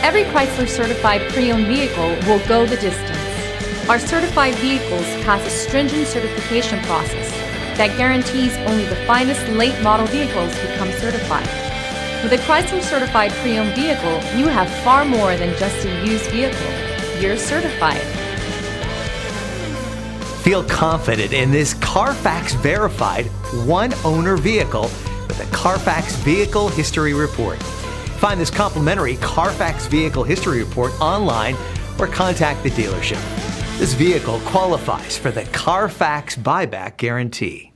Every Chrysler certified pre-owned vehicle will go the distance. Our certified vehicles pass a stringent certification process that guarantees only the finest late model vehicles become certified. With a Chrysler certified pre-owned vehicle, you have far more than just a used vehicle. You're certified. Feel confident in this Carfax verified one-owner vehicle with a Carfax Vehicle History Report. Find this complimentary Carfax Vehicle History Report online or contact the dealership. This vehicle qualifies for the Carfax Buyback Guarantee.